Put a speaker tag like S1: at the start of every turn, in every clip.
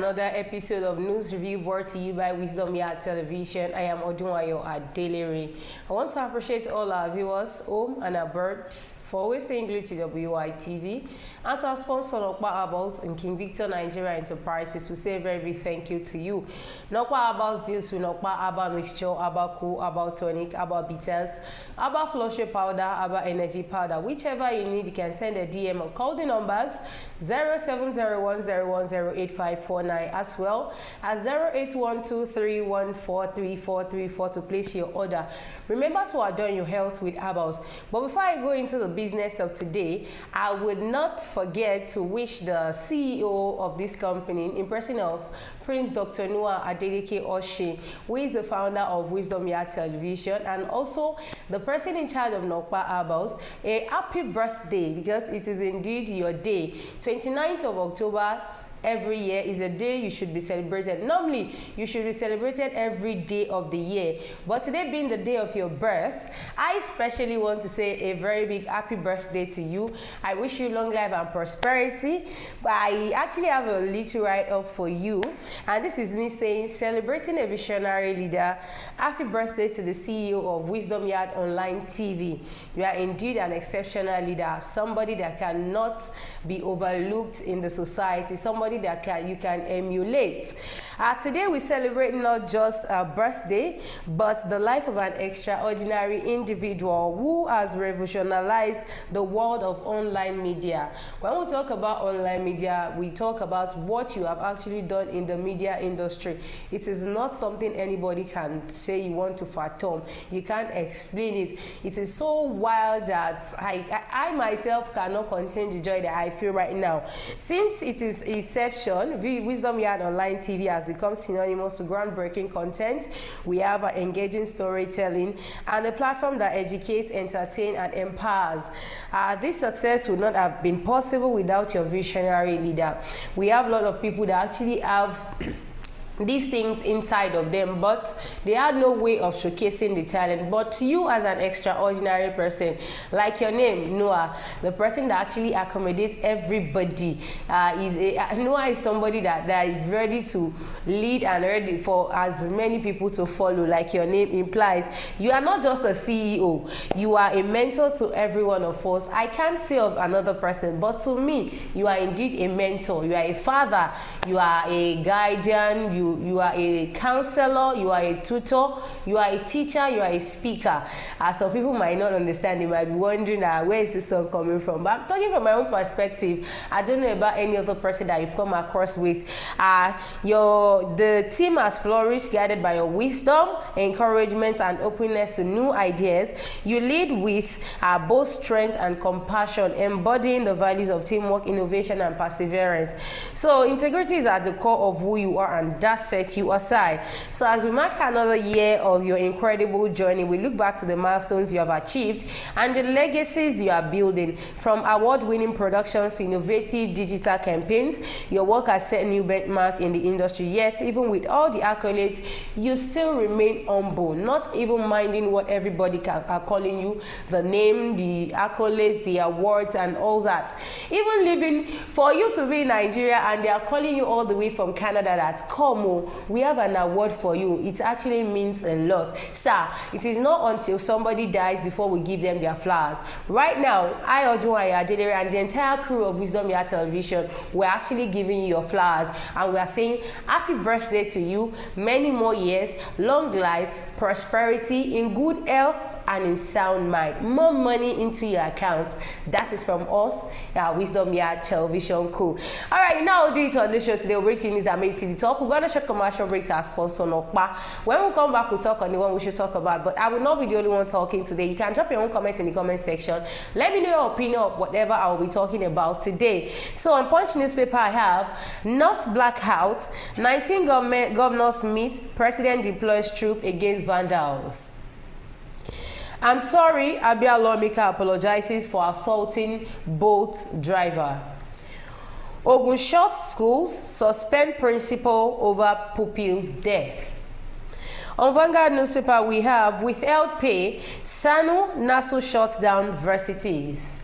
S1: another episode of News Review brought to you by Wisdom Yard Television. I am Odunwayo Adelabu. I want to appreciate all our viewers home and abroad for always staying glued to WITV, and to our sponsor Nokpa Herbals and King Victor Nigeria Enterprises. We say a very big thank you to you. Nokpa Herbals deals with Nokpa Herbal Mixture, Herbal Cool, Herbal Tonic, Herbal Bitters, Herbal Flush Powder, Herbal Energy Powder. Whichever you need, you can send a DM or call the numbers 070101085549 as well as 081231434434 to place your order. Remember to adorn your health with herbals. But before I go into the business of today, I would not forget to wish the CEO of this company, in person of Prince Dr. Noah Adeleke Oshe, who is the founder of Wisdom Yard Television and also the person in charge of Nokpa Herbals, a happy birthday, because it is indeed your day. 29th of October every year is a day you should be celebrated. Normally, you should be celebrated every day of the year. But today being the day of your birth, I especially want to say a very big happy birthday to you. I wish you long life and prosperity. But I actually have a little write-up for you. And this is me saying, celebrating a visionary leader. Happy birthday to the CEO of Wisdom Yard Online TV. You are indeed an exceptional leader. Somebody that cannot be overlooked in the society. Somebody that you can emulate. Today we celebrate not just a birthday, but the life of an extraordinary individual who has revolutionized the world of online media. When we talk about online media, we talk about what you have actually done in the media industry. It is not something anybody can say you want to fathom. You can't explain it. It is so wild that I myself cannot contain the joy that I feel right now. Since it is Wisdom Yard Online TV has become synonymous to groundbreaking content. We have an engaging storytelling and a platform that educates, entertains, and empowers. This success would not have been possible without your visionary leader. We have a lot of people that actually have these things inside of them, but they had no way of showcasing the talent. But you, as an extraordinary person, like your name, Noah, the person that actually accommodates everybody, Noah is somebody that is ready to lead and ready for as many people to follow, like your name implies. You are not just a CEO, you are a mentor to every one of us. I can't say of another person, but to me, you are indeed a mentor. You are a father, you are a guardian, you are a counselor, you are a tutor, you are a teacher, you are a speaker. Some people might not understand. They might be wondering, where is this song coming from? But I'm talking from my own perspective. I don't know about any other person that you've come across with. The team has flourished, guided by your wisdom, encouragement, and openness to new ideas. You lead with both strength and compassion, embodying the values of teamwork, innovation, and perseverance. So integrity is at the core of who you are, and that sets you aside. So as we mark another year of your incredible journey, we look back to the milestones you have achieved and the legacies you are building. From award-winning productions to innovative digital campaigns, your work has set a new benchmark in the industry. Yet, even with all the accolades, you still remain humble, not even minding what everybody are calling you, the name, the accolades, the awards, and all that. Even living for you to be in Nigeria and they are calling you all the way from Canada, that's come, we have an award for you. It actually means a lot. Sir, it is not until somebody dies before we give them their flowers. Right now, I, Odunwayo Adelabu, and the entire crew of Wisdom Yard Television, we're actually giving you your flowers, and we are saying happy birthday to you, many more years, long life, prosperity, in good health, and in sound mind. More money into your account. That is from us, Wisdom Yard Television crew. All right, now we'll do it on the show today. We'll break news that made to the top. We're going to short commercial break to our sponsor, Nokpa. When we come back, we'll talk on the one we should talk about. But I will not be the only one talking today. You can drop your own comment in the comment section. Let me know your opinion of whatever I will be talking about today. So on Punch newspaper, I have North blackout. 19 governors meet. President deploys troop against vandals. I'm sorry, Abia lawmaker apologizes for assaulting Bolt driver. Ogun short schools suspend principal over pupil's death. On Vanguard newspaper, we have withheld pay, Sanu Nasu shut down universities.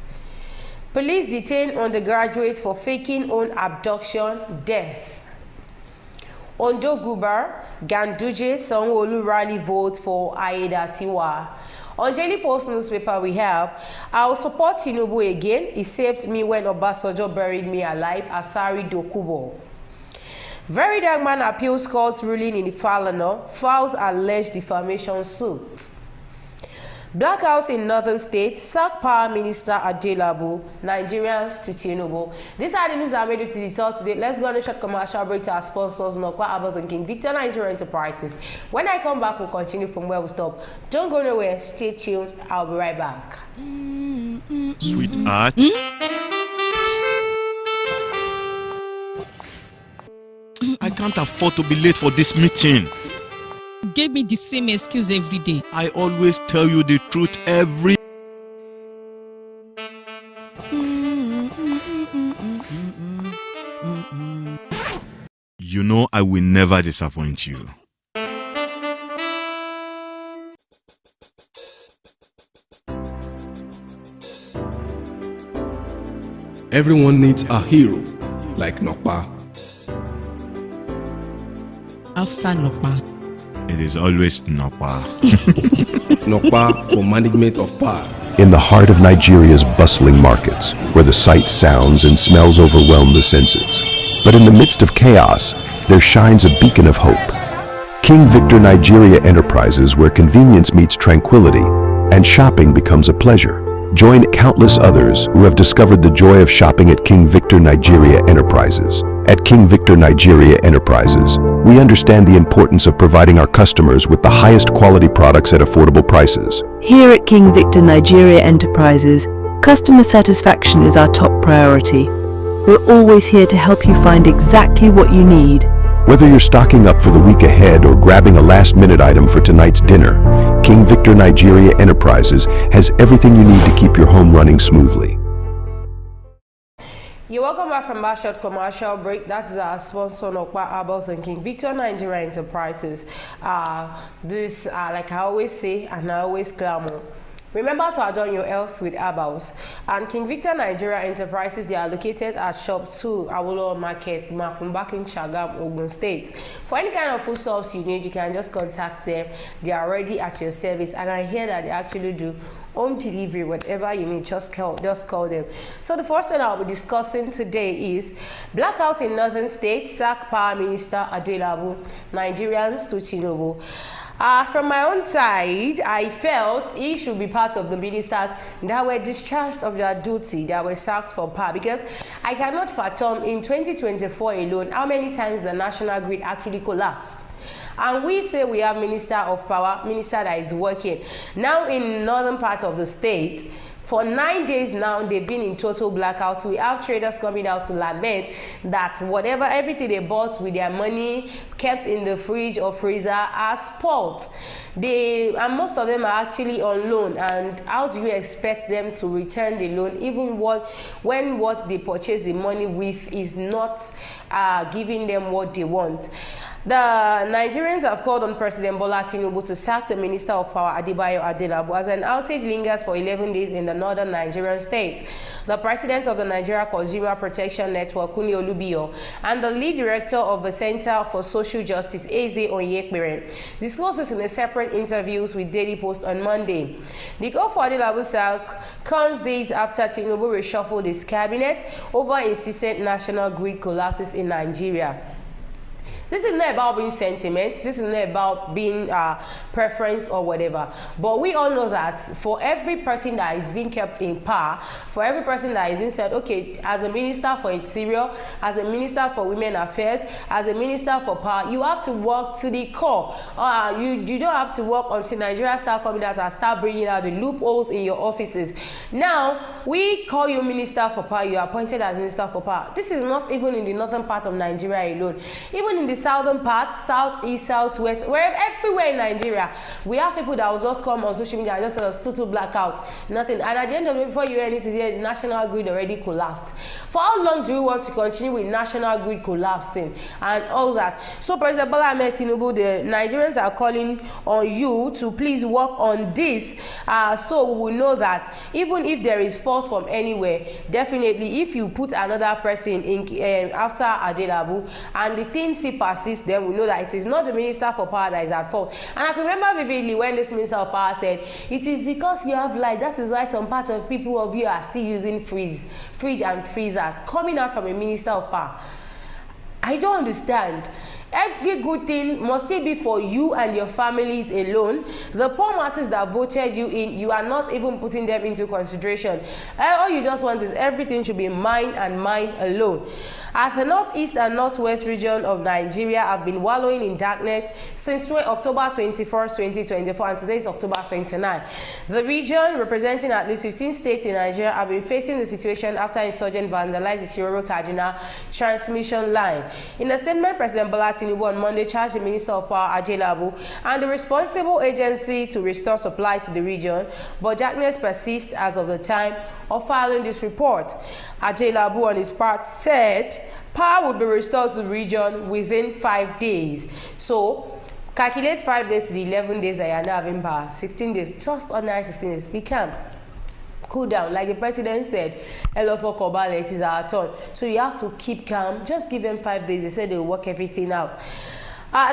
S1: Police detain undergraduates for faking own abduction death. Ondo Gubar, Ganduje, Sanwo-Olu rally votes for Aiyedatiwa. On Daily Post newspaper we have, I will support Tinubu again. He saved me when Obasanjo buried me alive. Asari Dokubo. Very Dark Man appeals court's ruling in the Falana, files alleged defamation suit. Blackout in northern states, sack Power Minister Adelabu, Nigerians to Tinubu. These are the news I made it to the top today. Let's go on a short commercial break to our sponsors, Nokwa Abos and King Victor Nigerian Enterprises. When I come back, we'll continue from where we stop. Don't go nowhere, stay tuned, I'll be right back.
S2: Sweetheart. I can't afford to be late for this meeting.
S3: Give me the same excuse every day.
S2: I always tell you the truth every... You know I will never disappoint you.
S4: Everyone needs a hero like Nokpa.
S3: After Nokpa,
S2: it is always Nokpa.
S4: Nokpa for management of power.
S5: In the heart of Nigeria's bustling markets, where the sights, sounds, and smells overwhelm the senses. But in the midst of chaos, there shines a beacon of hope. King Victor Nigeria Enterprises, where convenience meets tranquility and shopping becomes a pleasure. Join countless others who have discovered the joy of shopping at King Victor Nigeria Enterprises. At King Victor Nigeria Enterprises, we understand the importance of providing our customers with the highest quality products at affordable prices.
S6: Here at King Victor Nigeria Enterprises, customer satisfaction is our top priority. We're always here to help you find exactly what you need.
S5: Whether you're stocking up for the week ahead or grabbing a last-minute item for tonight's dinner, King Victor Nigeria Enterprises has everything you need to keep your home running smoothly.
S1: You're welcome back from our short commercial break. That is our sponsor, Nokpa Abos and King Victor Nigeria Enterprises. Like I always say, and I always clamor, remember to adorn your health with herbals. And King Victor Nigeria Enterprises, they are located at Shop 2, Awolowo Market, Makumbak, Shagam, Ogun State. For any kind of foodstuffs you need, you can just contact them. They are already at your service. And I hear that they actually do home delivery, whatever you need, just call them. So the first one I'll be discussing today is blackout in northern states, sack Power Minister Adelabu, Nigerians to Tinubu. From my own side, I felt he should be part of the ministers that were discharged of their duty, that were sacked for power, because I cannot fathom in 2024 alone how many times the national grid actually collapsed. And we say we have minister of power, minister that is working. Now in northern part of the state, for 9 days now, they've been in total blackouts. We have traders coming out to lament that everything they bought with their money, kept in the fridge or freezer, are spoiled. And most of them are actually on loan. And how do you expect them to return the loan, even when what they purchased the money with is not giving them what they want? The Nigerians have called on President Bola Tinubu to sack the Minister of Power, Adelabu, as an outage lingers for 11 days in the northern Nigerian states. The President of the Nigeria Consumer Protection Network, Kuni Olubio, and the lead director of the Center for Social Justice, Eze Onyekpere, disclosed this in a separate interviews with Daily Post on Monday. The call for Adelabu sack comes days after Tinubu reshuffled his cabinet over insistent national grid collapses in Nigeria. This is not about being sentiment. This is not about being preference or whatever. But we all know that for every person that is being kept in power, for every person that is being said, okay, as a minister for interior, as a minister for women affairs, as a minister for power, you have to work to the core. You don't have to work until Nigeria start coming out and start bringing out the loopholes in your offices. Now, we call you minister for power. You are appointed as minister for power. This is not even in the northern part of Nigeria alone. Even in the southern part, south, east, southwest, wherever, everywhere in Nigeria, we have people that will just come on social media and just tell us total blackout, nothing. And at the end of it, before you hear anything, the national grid already collapsed. For how long do we want to continue with national grid collapsing and all that? So President Bola Ahmed Tinubu, the Nigerians are calling on you to please work on this, so we will know that even if there is fault from anywhere, definitely if you put another person in after Adelabu and the thing see assist them, we know that it is not the Minister for Power that is at fault. And I can remember vividly when this Minister of Power said, it is because you have light, that is why some part of people of you are still using fridge and freezers, coming out from a Minister of Power. I don't understand. Every good thing must still be for you and your families alone. The poor masses that voted you in, you are not even putting them into consideration. All you just want is everything should be mine and mine alone. As the northeast and northwest region of Nigeria have been wallowing in darkness since October 21st, 2024, and today is October 29. The region, representing at least 15 states in Nigeria, have been facing the situation after insurgents vandalized the Shiroro-Kaduna transmission line. In a statement, President Bola Tinubu on Monday charged the Minister of Power, Adelabu, and the responsible agency to restore supply to the region, but darkness persists as of the time of filing this report. Adelabu, on his part, said power will be restored to the region within 5 days. So, calculate 5 days to the 11 days that you are now having power. 16 days, just ordinary 16 days. Be calm. Cool down. Like the president said, hello for Kobale, it is our turn. So you have to keep calm. Just give them 5 days. They said they will work everything out.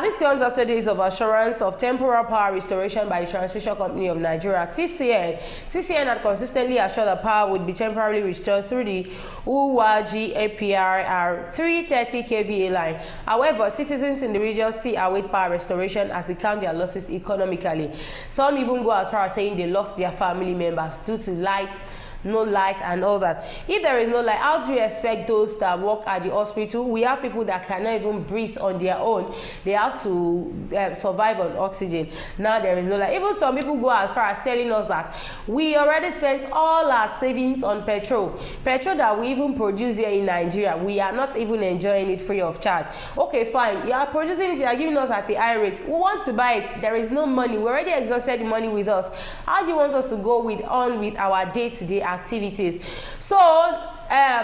S1: This comes after days of assurance of temporal power restoration by the Transmission Company of Nigeria, TCN. TCN had consistently assured that power would be temporarily restored through the Uwaji APRR 330 kVA line. However, citizens in the region still await power restoration as they count their losses economically. Some even go as far as saying they lost their family members due to no light and all that. If there is no light, how do you expect those that work at the hospital? We have people that cannot even breathe on their own. They have to survive on oxygen. Now there is no light. Even some people go as far as telling us that we already spent all our savings on petrol that we even produce here in Nigeria. We are not even enjoying it free of charge. Okay, fine, you are producing it, you are giving us at the high rate. We want to buy it, there is no money. We already exhausted the money with us. How do you want us to go on with our day-to-day activities? So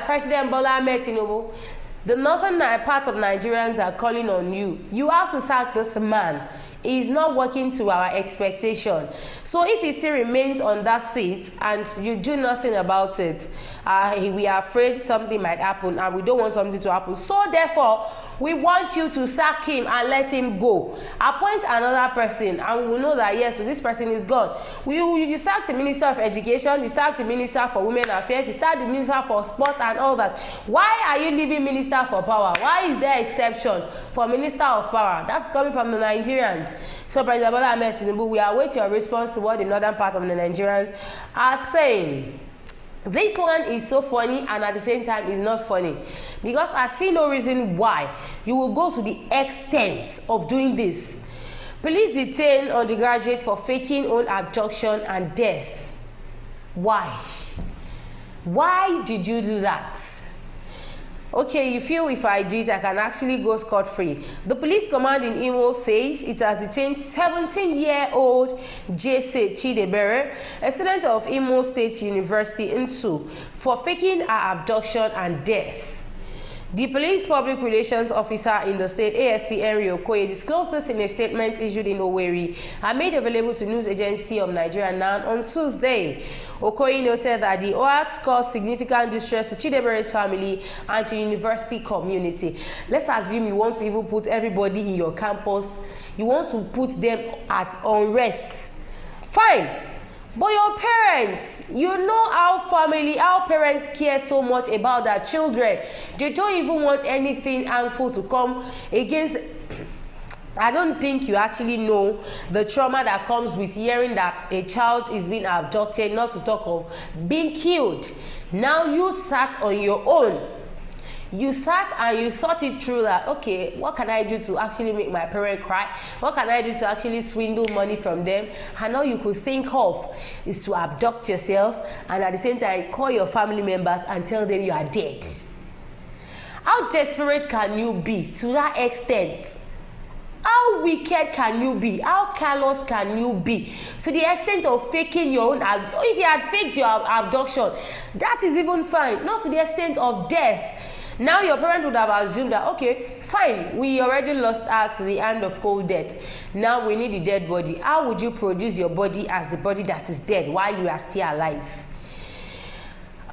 S1: President Bola Tinubu, the northern part of Nigerians are calling on you. You have to sack this man. He is not working to our expectation. So if he still remains on that seat and you do nothing about it, we are afraid something might happen, and we don't want something to happen. So therefore, we want you to sack him and let him go. Appoint another person, and we will know that yes, so this person is gone. You sack the Minister of Education, you sack the Minister for Women Affairs, you sack the Minister for Sports and all that. Why are you leaving Minister for Power? Why is there exception for Minister of Power? That's coming from the Nigerians. So President Bola Tinubu, we await your response to what the northern part of the Nigerians are saying. This one is so funny, and at the same time is not funny, because I see no reason why you will go to the extent of doing this. Police detain undergraduate for faking own abduction and death. Why? Why did you do that? Okay, you feel if I do it, I can actually go scot-free. The police command in Imo says it has detained 17-year-old Jesse Chidebere, a student of Imo State University, Nsu, for faking her abduction and death. The police public relations officer in the state, ASP Henry Okoye, disclosed this in a statement issued in Owerri and made available to News Agency of Nigeria NAN on Tuesday. Okoye noted that the hoax caused significant distress to Chidebere's family and to the university community. Let's assume you want to even put everybody in your campus, you want to put them at unrest. Fine. But your parents, you know how parents care so much about their children. They don't even want anything harmful to come against. I don't think you actually know the trauma that comes with hearing that a child is being abducted, not to talk of being killed. Now you sat on your own. You sat and you thought it through that, okay, what can I do to actually make my parent cry? What can I do to actually swindle money from them? And all you could think of is to abduct yourself and at the same time call your family members and tell them you are dead. How desperate can you be to that extent? How wicked can you be? How callous can you be? To the extent of faking your own abduction. If you had faked your abduction, that is even fine. Not to the extent of death. Now your parent would have assumed that, okay, fine, we already lost her to the hand of cold death. Now we need the dead body. How would you produce your body as the body that is dead while you are still alive?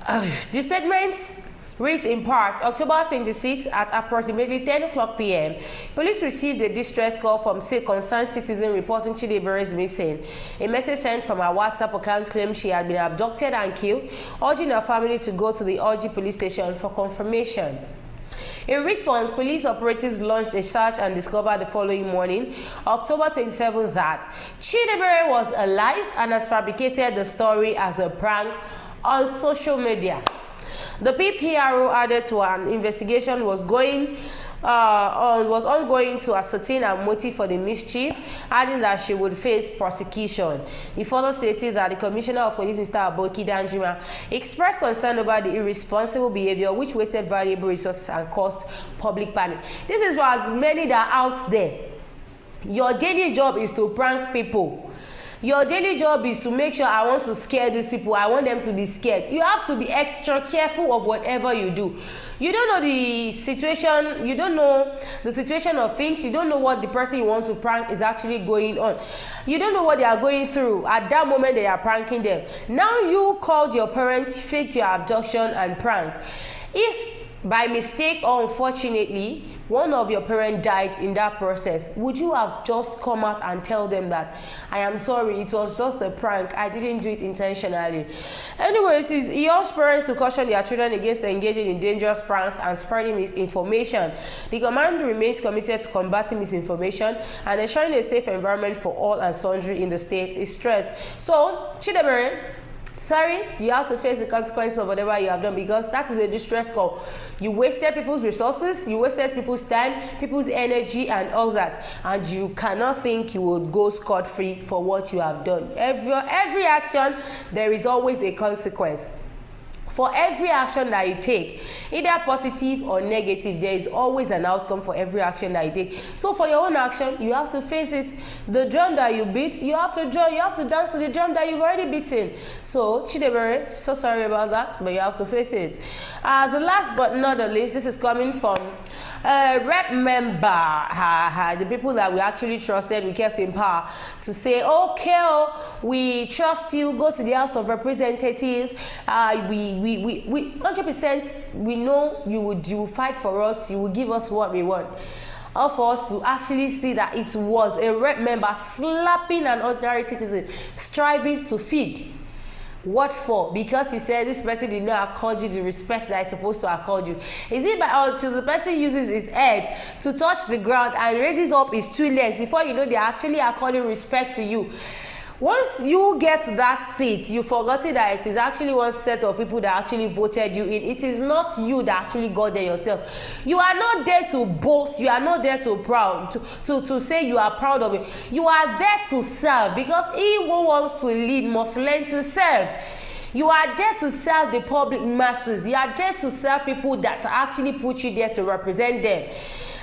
S1: The statements Reads in part, October 26 at approximately 10 o'clock p.m., police received a distress call from a concerned citizen reporting Chidebere is missing. A message sent from her WhatsApp account claimed she had been abducted and killed, urging her family to go to the Orji police station for confirmation. In response, police operatives launched a search and discovered the following morning, October 27, that Chidebere was alive and has fabricated the story as a prank on social media. The PPRO added to an investigation was ongoing to ascertain her motive for the mischief, adding that she would face prosecution. He further stated that the Commissioner of Police, Mr. Aboki Danjuma, expressed concern about the irresponsible behavior which wasted valuable resources and caused public panic. This is for as many that are out there. Your daily job is to prank people. Your daily job is to make sure I want to scare these people. I want them to be scared. You have to be extra careful of whatever you do. You don't know the situation. You don't know the situation of things. You don't know what the person you want to prank is actually going on. You don't know what they are going through at that moment they are pranking them. Now you called your parents, faked your abduction and prank. If by mistake or unfortunately one of your parents died in that process, would you have just come out and tell them that I am sorry, it was just a prank, I didn't do it intentionally? Anyways, he urged parents to caution their children against engaging in dangerous pranks and spreading misinformation. The command remains committed to combating misinformation and ensuring a safe environment for all and sundry in the state, is stressed. So, Chidebere, sorry, you have to face the consequences of whatever you have done, because that is a distress call. You wasted people's resources, you wasted people's time, people's energy and all that, and you cannot think you would go scot-free for what you have done. Every action, there is always a consequence. For every action that you take, either positive or negative, there is always an outcome for every action that you take. So for your own action, you have to face it. The drum that you beat, you have to drum, you have to dance to the drum that you've already beaten. So Chidebere, so sorry about that, but you have to face it. The last but not the least, this is coming from rep member, the people that we actually trusted, we kept in power, to say, okay, we trust you, go to the House of Representatives, we 100% we know you will fight for us, you will give us what we want. Or for us to actually see that it was a rep member slapping an ordinary citizen, striving to feed. What for? Because he said this person did not accord you the respect that is supposed to accord you. Is it by until the person uses his head to touch the ground and raises up his two legs before you know they are actually according respect to you? Once you get that seat, you've forgotten that it is actually one set of people that actually voted you in. It is not you that actually got there yourself. You are not there to boast. You are not there to say you are proud of it. You are there to serve, because he who wants to lead must learn to serve. You are there to serve the public masses. You are there to serve people that actually put you there to represent them.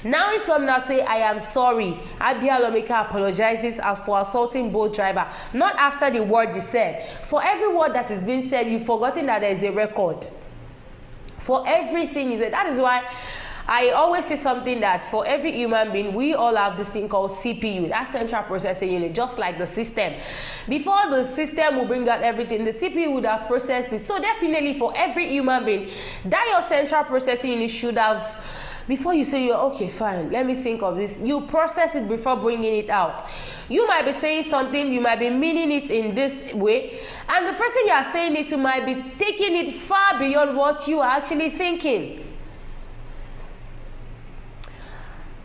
S1: Now he's coming out say, I am sorry. Abia Lomeka apologizes for assaulting boat driver. Not after the word he said. For every word that is being said, you've forgotten that there is a record. For everything you said. That is why I always say something, that for every human being, we all have this thing called CPU, that central processing unit, just like the system. Before the system will bring out everything, the CPU would have processed it. So definitely for every human being, that your central processing unit should have, before you say, you're okay, fine, let me think of this, you process it before bringing it out. You might be saying something, you might be meaning it in this way, and the person you are saying it to might be taking it far beyond what you are actually thinking.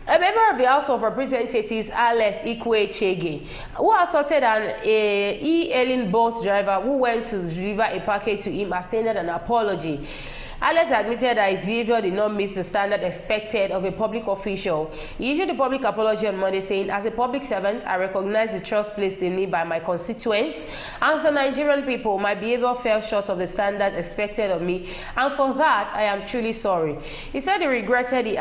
S1: A member of the House of Representatives, Alex Ikwe Chege, who assaulted an e-hailing bus driver who went to deliver a package to him, has tendered an apology. Alex admitted that his behavior did not meet the standard expected of a public official. He issued a public apology on Monday, saying, as a public servant, I recognize the trust placed in me by my constituents and the Nigerian people. My behavior fell short of the standard expected of me, and for that, I am truly sorry. He said he regretted the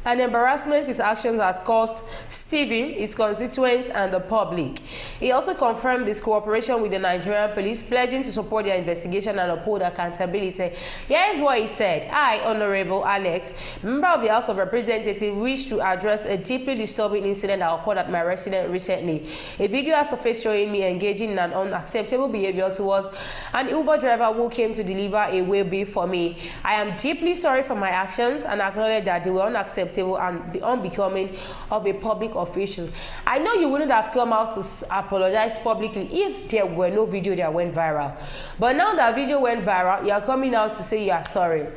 S1: and embarrassment his actions has caused Stephen, his constituents, and the public. He also confirmed his cooperation with the Nigerian police, pledging to support their investigation and uphold accountability. Here is what he said. I, Honorable Alex, member of the House of Representatives, wish to address a deeply disturbing incident that occurred at my residence recently. A video has surfaced showing me engaging in an unacceptable behavior towards an Uber driver who came to deliver a waybill for me. I am deeply sorry for my actions and acknowledge that they were unacceptable and unbecoming of a public official. I know you wouldn't have come out to apologize publicly if there were no video that went viral. But now that video went viral, you are coming out to say you are sorry.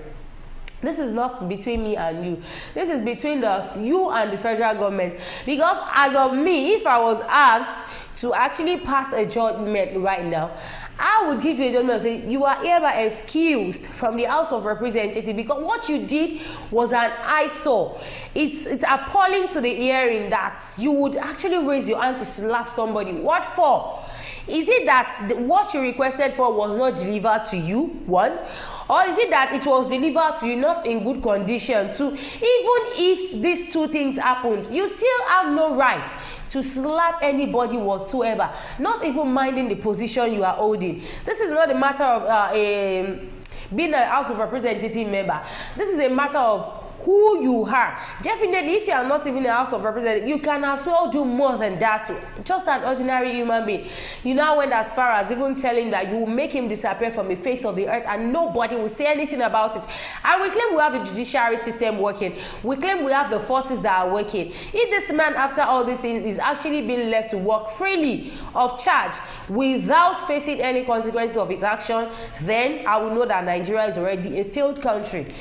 S1: This is not between me and you. This is between you and the federal government. Because as of me, if I was asked to actually pass a judgment right now, I would give you a judgment and say you are hereby excused from the House of Representatives because what you did was an eyesore. It's appalling to the hearing that you would actually raise your hand to slap somebody. What for? Is it that what you requested for was not delivered to you, one? Or is it that it was delivered to you not in good condition, two? Even if these two things happened, you still have no right to slap anybody whatsoever, not even minding the position you are holding. This is not a matter of being a House of Representative member. This is a matter of who you are. Definitely, if you are not even a House of Representatives, you can as well do more than that. Just an ordinary human being. You now went as far as even telling that you will make him disappear from the face of the earth and nobody will say anything about it. And we claim we have the judiciary system working. We claim we have the forces that are working. If this man, after all these things, is actually being left to work freely of charge without facing any consequences of his action, then I will know that Nigeria is already a failed country.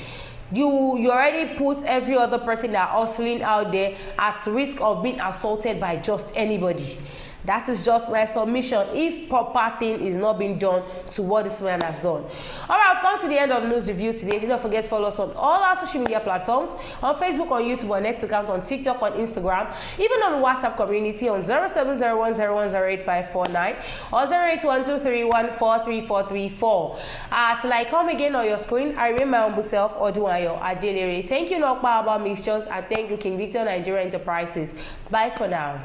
S1: You already put every other person that are hustling out there at risk of being assaulted by just anybody. That is just my submission if proper thing is not being done to what this man has done. All right, I've come to the end of news review today. Do not forget to follow us on all our social media platforms, on Facebook, on YouTube, on X account, on TikTok, on Instagram, even on WhatsApp community on 0701010854 or 0812314344. Till I come again on your screen, I remain my humble self, Odunayo Adelabu. Thank you, Nokpa About Mixtures, and thank you, King Victor Nigeria Enterprises. Bye for now.